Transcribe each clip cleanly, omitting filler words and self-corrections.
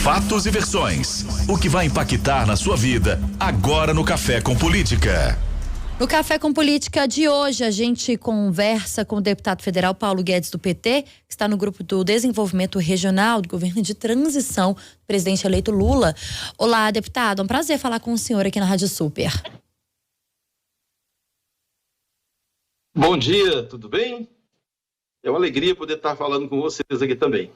Fatos e versões. O que vai impactar na sua vida agora no Café com Política. No Café com Política de hoje, a gente conversa com o deputado federal Paulo Guedes, do PT, que está no grupo do Desenvolvimento Regional do Governo de Transição do presidente eleito Lula. Olá, deputado, é um prazer falar com o senhor aqui na Rádio Super. Bom dia, tudo bem? É uma alegria poder estar falando com vocês aqui também.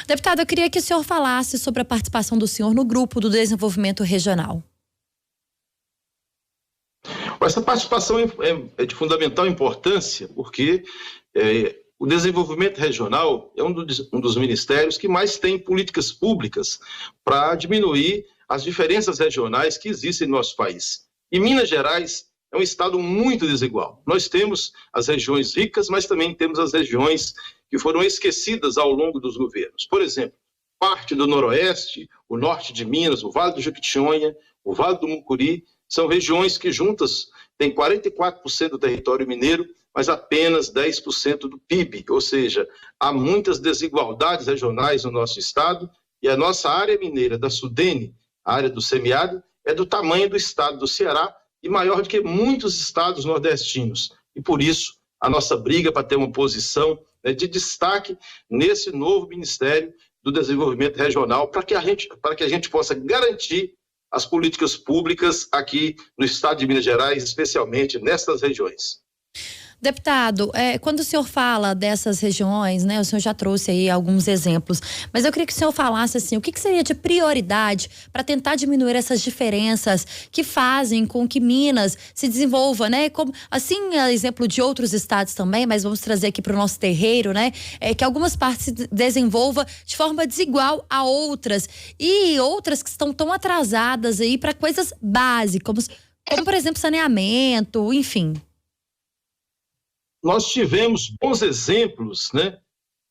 Deputado, eu queria que o senhor falasse sobre a participação do senhor no grupo do Desenvolvimento Regional. Essa participação é de fundamental importância, porque o desenvolvimento regional é um dos ministérios que mais tem políticas públicas para diminuir as diferenças regionais que existem no nosso país. E Minas Gerais é um estado muito desigual. Nós temos as regiões ricas, mas também temos as regiões que foram esquecidas ao longo dos governos. Por exemplo, parte do Noroeste, o norte de Minas, o Vale do Jequitinhonha, o Vale do Mucuri, são regiões que juntas têm 44% do território mineiro, mas apenas 10% do PIB, ou seja, há muitas desigualdades regionais no nosso estado e a nossa área mineira da Sudene, a área do semiárido, é do tamanho do estado do Ceará e maior do que muitos estados nordestinos. E por isso, a nossa briga para ter uma posição de destaque nesse novo Ministério do Desenvolvimento Regional para que a gente possa garantir as políticas públicas aqui no estado de Minas Gerais, especialmente nestas regiões. Deputado, quando o senhor fala dessas regiões, né, o senhor já trouxe aí alguns exemplos, mas eu queria que o senhor falasse assim, o que seria de prioridade para tentar diminuir essas diferenças que fazem com que Minas se desenvolva, né, como, assim, exemplo de outros estados também, mas vamos trazer aqui para o nosso terreiro, né, que algumas partes se desenvolvam de forma desigual a outras e outras que estão tão atrasadas aí para coisas básicas, como por exemplo saneamento, enfim. Nós tivemos bons exemplos, né,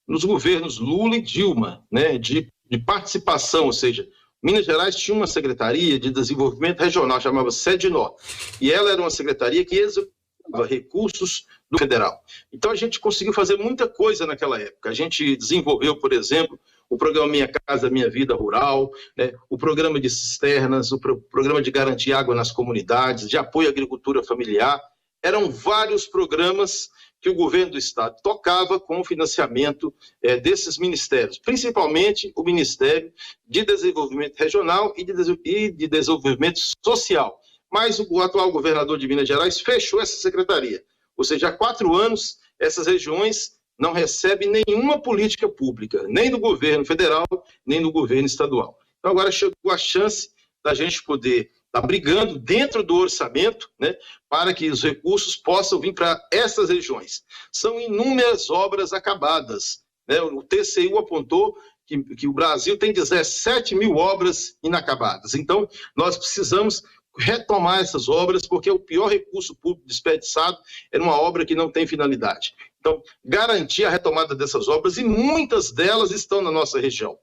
nos governos Lula e Dilma, né, de participação, ou seja, Minas Gerais tinha uma secretaria de desenvolvimento regional, chamava SEDNOR, e ela era uma secretaria que executava recursos do federal. Então a gente conseguiu fazer muita coisa naquela época. A gente desenvolveu, por exemplo, o programa Minha Casa Minha Vida Rural, né, o programa de cisternas, o programa de garantir água nas comunidades, de apoio à agricultura familiar. Eram vários programas que o governo do estado tocava com o financiamento desses ministérios, principalmente o Ministério de Desenvolvimento Regional e de Desenvolvimento Social. Mas o atual governador de Minas Gerais fechou essa secretaria. Ou seja, há 4 anos, essas regiões não recebem nenhuma política pública, nem do governo federal, nem do governo estadual. Então agora chegou a chance da gente poder está brigando dentro do orçamento, né, para que os recursos possam vir para essas regiões. São inúmeras obras acabadas, né? O TCU apontou que o Brasil tem 17 mil obras inacabadas. Então, nós precisamos retomar essas obras, porque o pior recurso público desperdiçado é uma obra que não tem finalidade. Então, garantir a retomada dessas obras, e muitas delas estão na nossa região.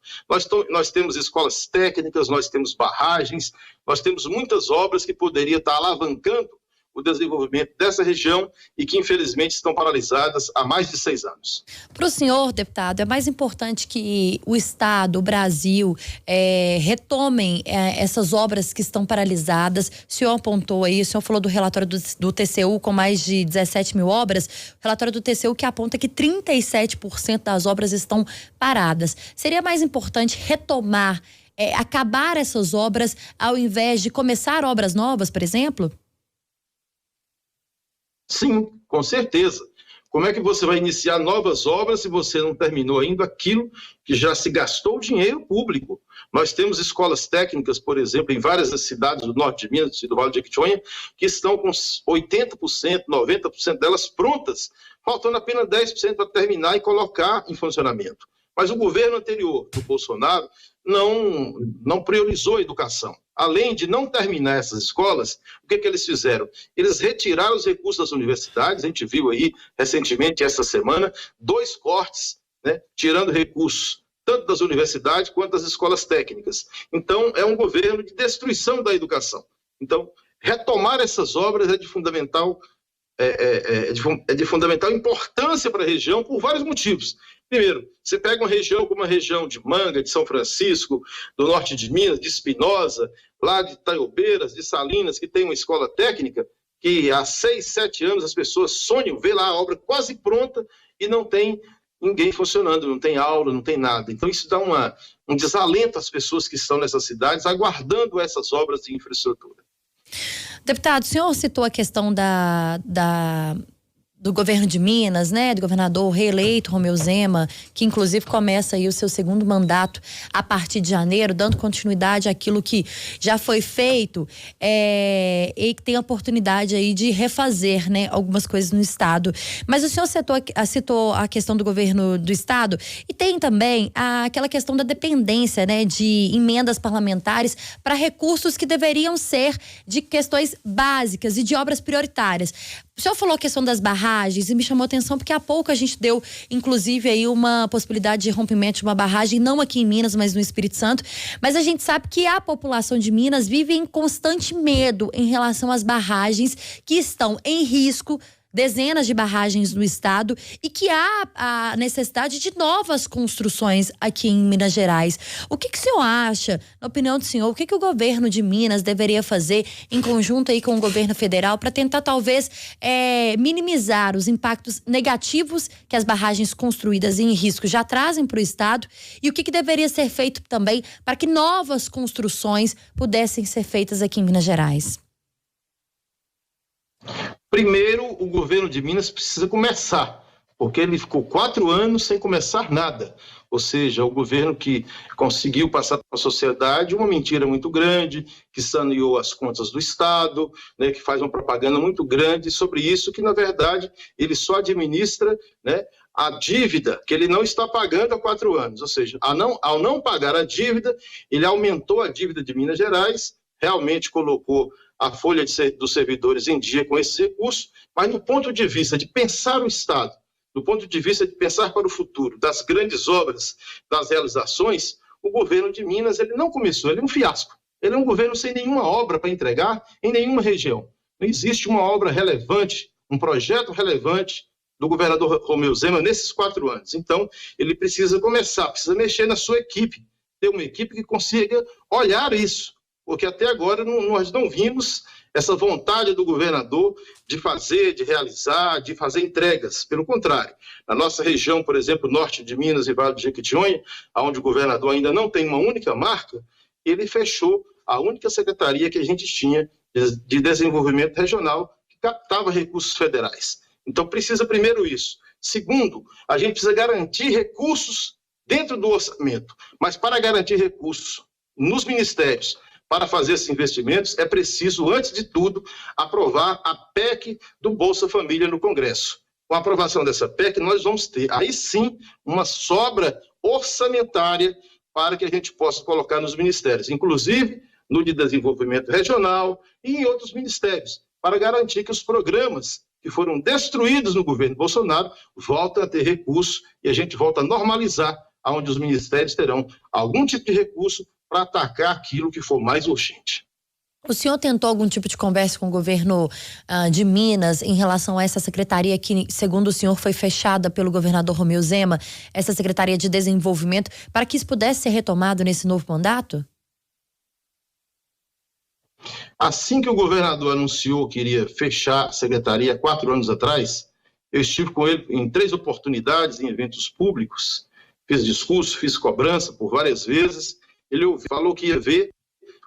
Nós temos escolas técnicas, nós temos barragens, nós temos muitas obras que poderiam estar alavancando o desenvolvimento dessa região e que, infelizmente, estão paralisadas há mais de 6 anos. Para o senhor, deputado, é mais importante que o Estado, o Brasil, retomem essas obras que estão paralisadas. O senhor apontou aí, o senhor falou do relatório do TCU com mais de 17 mil obras, o relatório do TCU que aponta que 37% das obras estão paradas. Seria mais importante retomar, acabar essas obras ao invés de começar obras novas, por exemplo? Sim, com certeza. Como é que você vai iniciar novas obras se você não terminou ainda aquilo que já se gastou dinheiro público? Nós temos escolas técnicas, por exemplo, em várias das cidades do norte de Minas e do Vale do Jequitinhonha, que estão com 80%, 90% delas prontas, faltando apenas 10% para terminar e colocar em funcionamento. Mas o governo anterior, do Bolsonaro, não priorizou a educação. Além de não terminar essas escolas, o que eles fizeram? Eles retiraram os recursos das universidades, a gente viu aí recentemente, essa semana, 2 cortes, né, tirando recursos tanto das universidades quanto das escolas técnicas. Então, é um governo de destruição da educação. Então, retomar essas obras é de fundamental importância para a região por vários motivos. Primeiro, você pega uma região como a região de Manga, de São Francisco, do norte de Minas, de Espinosa, lá de Itaiobeiras, de Salinas, que tem uma escola técnica, que há 6, 7 anos as pessoas sonham ver lá a obra quase pronta e não tem ninguém funcionando, não tem aula, não tem nada. Então isso dá um desalento às pessoas que estão nessas cidades aguardando essas obras de infraestrutura. Deputado, o senhor citou a questão do governo de Minas, né, do governador reeleito Romeu Zema, que inclusive começa aí o seu segundo mandato a partir de janeiro, dando continuidade àquilo que já foi feito, e que tem a oportunidade aí de refazer, né, algumas coisas no estado. Mas o senhor citou a questão do governo do estado e tem também aquela questão da dependência, né, de emendas parlamentares para recursos que deveriam ser de questões básicas e de obras prioritárias. O senhor falou a questão das barragens e me chamou a atenção porque há pouco a gente deu, inclusive, aí uma possibilidade de rompimento de uma barragem, não aqui em Minas, mas no Espírito Santo. Mas a gente sabe que a população de Minas vive em constante medo em relação às barragens que estão em risco, dezenas de barragens no estado, e que há a necessidade de novas construções aqui em Minas Gerais. O que o senhor acha, na opinião do senhor, o que o governo de Minas deveria fazer em conjunto aí com o governo federal para tentar talvez minimizar os impactos negativos que as barragens construídas em risco já trazem para o estado, e o que deveria ser feito também para que novas construções pudessem ser feitas aqui em Minas Gerais? Primeiro, o governo de Minas precisa começar, porque ele ficou 4 anos sem começar nada. Ou seja, o governo que conseguiu passar para a sociedade uma mentira muito grande, que saneou as contas do Estado, né, que faz uma propaganda muito grande sobre isso, que na verdade ele só administra, né, a dívida que ele não está pagando há 4 anos. Ou seja, ao não pagar a dívida, ele aumentou a dívida de Minas Gerais, realmente colocou a folha dos servidores em dia com esse recurso, mas do ponto de vista de pensar o Estado, do ponto de vista de pensar para o futuro, das grandes obras, das realizações, o governo de Minas ele não começou, ele é um fiasco. Ele é um governo sem nenhuma obra para entregar em nenhuma região. Não existe uma obra relevante, um projeto relevante do governador Romeu Zema nesses 4 anos. Então, ele precisa começar, precisa mexer na sua equipe, ter uma equipe que consiga olhar isso, porque até agora nós não vimos essa vontade do governador de fazer, de realizar, de fazer entregas. Pelo contrário, na nossa região, por exemplo, norte de Minas e Vale do Jequitinhonha, onde o governador ainda não tem uma única marca, ele fechou a única secretaria que a gente tinha de desenvolvimento regional, que captava recursos federais. Então, precisa primeiro isso. Segundo, a gente precisa garantir recursos dentro do orçamento. Mas para garantir recursos nos ministérios, para fazer esses investimentos, é preciso, antes de tudo, aprovar a PEC do Bolsa Família no Congresso. Com a aprovação dessa PEC, nós vamos ter, aí sim, uma sobra orçamentária para que a gente possa colocar nos ministérios, inclusive no de desenvolvimento regional e em outros ministérios, para garantir que os programas que foram destruídos no governo Bolsonaro voltem a ter recursos e a gente volta a normalizar, onde os ministérios terão algum tipo de recurso para atacar aquilo que for mais urgente. O senhor tentou algum tipo de conversa com o governo de Minas em relação a essa secretaria que, segundo o senhor, foi fechada pelo governador Romeu Zema, essa Secretaria de Desenvolvimento, para que isso pudesse ser retomado nesse novo mandato? Assim que o governador anunciou que iria fechar a secretaria 4 anos atrás, eu estive com ele em 3 oportunidades, em eventos públicos, fiz discurso, fiz cobrança por várias vezes. Ele falou que ia ver,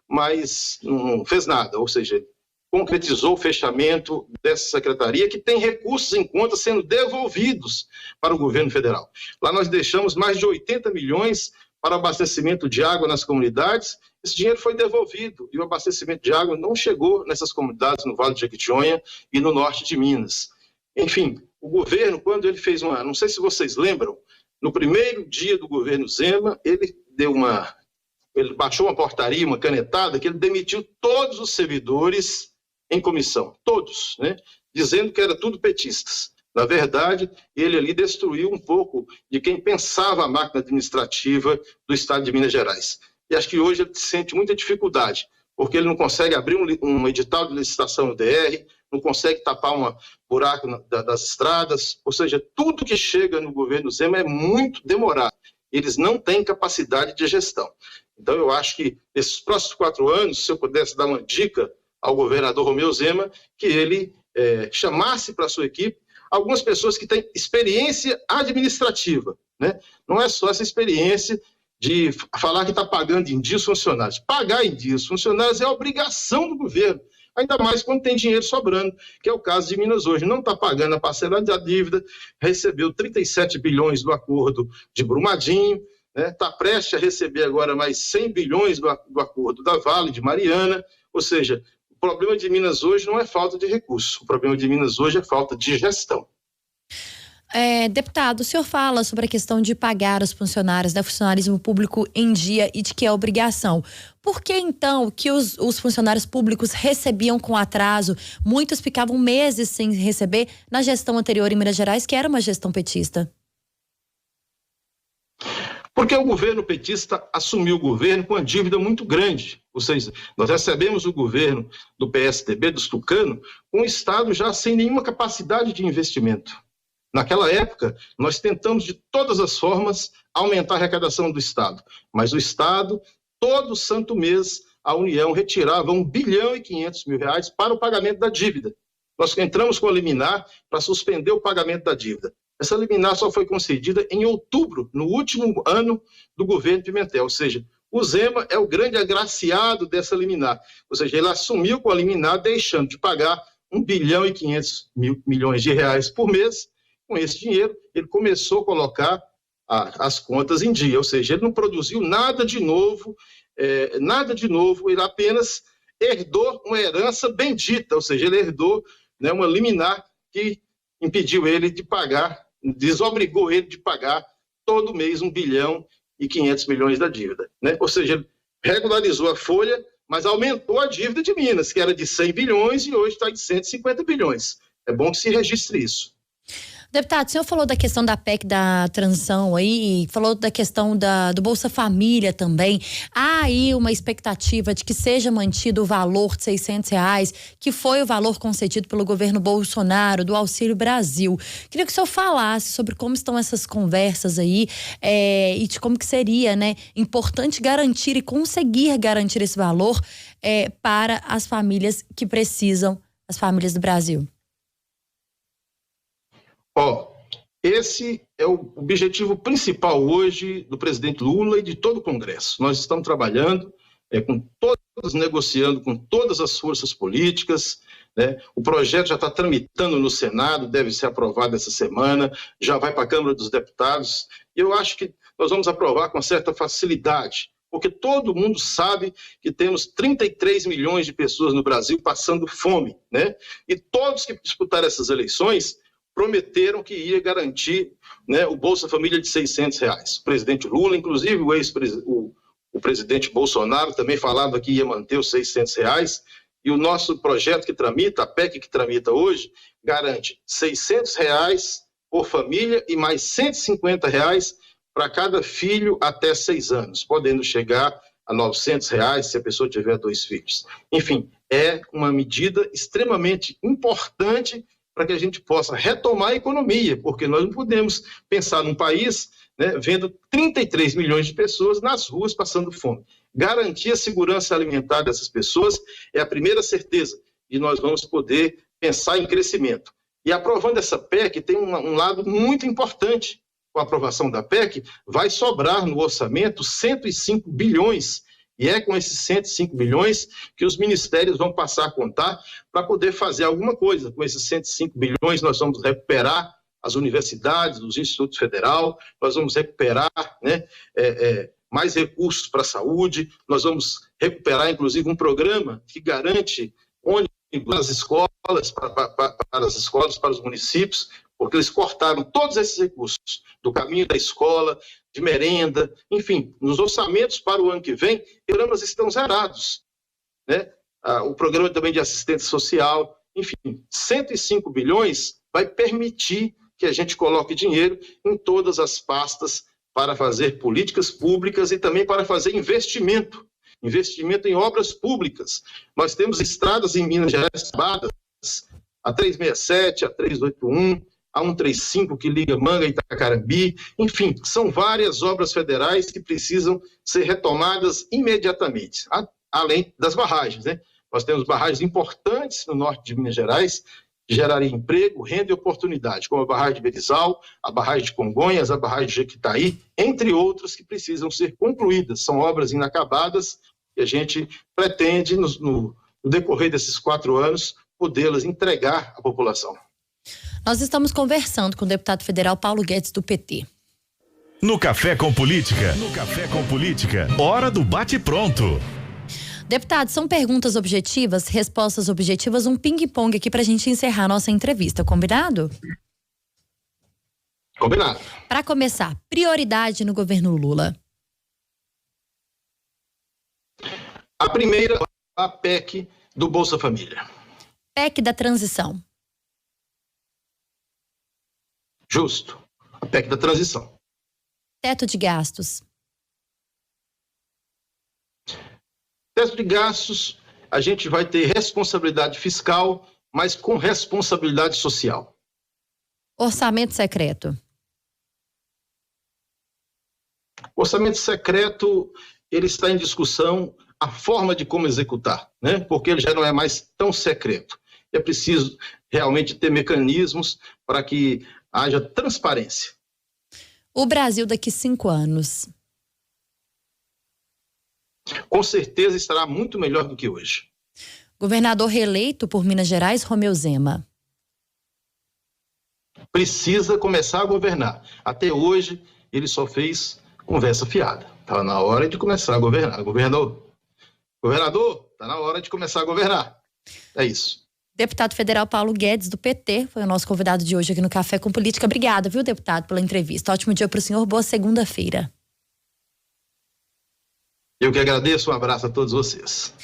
mas não fez nada, ou seja, concretizou o fechamento dessa secretaria, que tem recursos em conta sendo devolvidos para o governo federal. Lá nós deixamos mais de 80 milhões para abastecimento de água nas comunidades. Esse dinheiro foi devolvido e o abastecimento de água não chegou nessas comunidades no Vale do Jequitinhonha e no norte de Minas. Enfim, o governo, quando ele fez não sei se vocês lembram, no primeiro dia do governo Zema, ele baixou uma portaria, uma canetada, que ele demitiu todos os servidores em comissão, todos, né? Dizendo que era tudo petistas. Na verdade, ele ali destruiu um pouco de quem pensava a máquina administrativa do estado de Minas Gerais. E acho que hoje ele sente muita dificuldade, porque ele não consegue abrir um edital de licitação no DR, não consegue tapar um buraco das estradas, ou seja, tudo que chega no governo Zema é muito demorado. Eles não têm capacidade de gestão. Então, eu acho que nesses próximos 4 anos, se eu pudesse dar uma dica ao governador Romeu Zema, que ele chamasse para a sua equipe algumas pessoas que têm experiência administrativa, né? Não é só essa experiência de falar que está pagando em dias funcionários. Pagar em dias funcionários é obrigação do governo, ainda mais quando tem dinheiro sobrando, que é o caso de Minas hoje. Não está pagando a parcela da dívida, recebeu 37 bilhões do acordo de Brumadinho, está prestes a receber agora mais 100 bilhões do acordo da Vale de Mariana, ou seja, o problema de Minas hoje não é falta de recursos, o problema de Minas hoje é falta de gestão. Deputado, o senhor fala sobre a questão de pagar os funcionários, funcionarismo público em dia e de que é obrigação. Por que então que os funcionários públicos recebiam com atraso, muitos ficavam meses sem receber na gestão anterior em Minas Gerais, que era uma gestão petista? Porque o governo petista assumiu o governo com uma dívida muito grande. Ou seja, nós recebemos o governo do PSDB, dos tucanos, com o Estado já sem nenhuma capacidade de investimento. Naquela época, nós tentamos de todas as formas aumentar a arrecadação do Estado. Mas o Estado, todo santo mês, a União retirava 1 bilhão e 500 mil reais para o pagamento da dívida. Nós entramos com a liminar para suspender o pagamento da dívida. Essa liminar só foi concedida em outubro, no último ano do governo Pimentel. Ou seja, o Zema é o grande agraciado dessa liminar. Ou seja, ele assumiu com a liminar, deixando de pagar 1 bilhão e 500 milhões de reais por mês. Com esse dinheiro, ele começou a colocar as contas em dia. Ou seja, ele não produziu nada de novo, ele apenas herdou uma herança bendita. Ou seja, ele herdou, uma liminar que impediu ele de pagar, desobrigou ele de pagar todo mês 1 bilhão e 500 milhões da dívida. Ou seja, ele regularizou a folha, mas aumentou a dívida de Minas, que era de 100 bilhões e hoje está de 150 bilhões. É bom que se registre isso. Deputado, o senhor falou da questão da PEC da transição aí, falou da questão do Bolsa Família também. Há aí uma expectativa de que seja mantido o valor de R$600, que foi o valor concedido pelo governo Bolsonaro, do Auxílio Brasil. Queria que o senhor falasse sobre como estão essas conversas aí e de como que seria, importante garantir e conseguir garantir esse valor para as famílias que precisam, as famílias do Brasil. Esse é o objetivo principal hoje do presidente Lula e de todo o Congresso. Nós estamos trabalhando, negociando com todas as forças políticas, O projeto já está tramitando no Senado, deve ser aprovado essa semana, já vai para a Câmara dos Deputados, e eu acho que nós vamos aprovar com certa facilidade, porque todo mundo sabe que temos 33 milhões de pessoas no Brasil passando fome, E todos que disputaram essas eleições prometeram que ia garantir o Bolsa Família de R$600. O presidente Lula, inclusive o presidente Bolsonaro também falava que ia manter os R$600, e o nosso projeto que tramita, a PEC que tramita hoje, garante R$600 por família e mais R$150 para cada filho até 6 anos, podendo chegar a R$900 se a pessoa tiver 2 filhos. Enfim, é uma medida extremamente importante para que a gente possa retomar a economia, porque nós não podemos pensar num país vendo 33 milhões de pessoas nas ruas passando fome. Garantir a segurança alimentar dessas pessoas é a primeira certeza, e nós vamos poder pensar em crescimento. E aprovando essa PEC tem um lado muito importante. Com a aprovação da PEC, vai sobrar no orçamento 105 bilhões, e é com esses 105 bilhões que os ministérios vão passar a contar para poder fazer alguma coisa. Com esses 105 bilhões, nós vamos recuperar as universidades, os institutos federais, nós vamos recuperar mais recursos para a saúde, nós vamos recuperar, inclusive, um programa que garante ônibus nas escolas, para as escolas, para os municípios, porque eles cortaram todos esses recursos do caminho da escola, de merenda, enfim, nos orçamentos para o ano que vem, programas estão zerados, O programa também de assistência social, enfim, 105 bilhões vai permitir que a gente coloque dinheiro em todas as pastas para fazer políticas públicas e também para fazer investimento em obras públicas. Nós temos estradas em Minas Gerais, A 367, a 381, a 135 que liga Manga e Itacarambi, enfim, são várias obras federais que precisam ser retomadas imediatamente, além das barragens, né? Nós temos barragens importantes no norte de Minas Gerais, que gerariam emprego, renda e oportunidade, como a barragem de Berizal, a barragem de Congonhas, a barragem de Jequitaí, entre outras que precisam ser concluídas. São obras inacabadas e a gente pretende, no decorrer desses 4 anos, podê-las entregar à população. Nós estamos conversando com o deputado federal Paulo Guedes, do PT. No Café com Política. Hora do bate-pronto. Deputado, são perguntas objetivas, respostas objetivas, um ping-pong aqui pra gente encerrar a nossa entrevista, combinado? Combinado. Para começar, prioridade no governo Lula. A primeira, a PEC do Bolsa Família. PEC da transição. Justo. A PEC da transição. Teto de gastos. Teto de gastos, a gente vai ter responsabilidade fiscal, mas com responsabilidade social. Orçamento secreto. O orçamento secreto, ele está em discussão a forma de como executar, né? Porque ele já não é mais tão secreto. É preciso realmente ter mecanismos para que haja transparência. O Brasil daqui 5 anos. Com certeza estará muito melhor do que hoje. Governador reeleito por Minas Gerais, Romeu Zema. Precisa começar a governar. Até hoje, ele só fez conversa fiada. Está na hora de começar a governar. Governador, está na hora de começar a governar. É isso. Deputado federal Paulo Guedes, do PT, foi o nosso convidado de hoje aqui no Café com Política. Obrigada, viu, deputado, pela entrevista. Ótimo dia para o senhor, boa segunda-feira. Eu que agradeço, um abraço a todos vocês.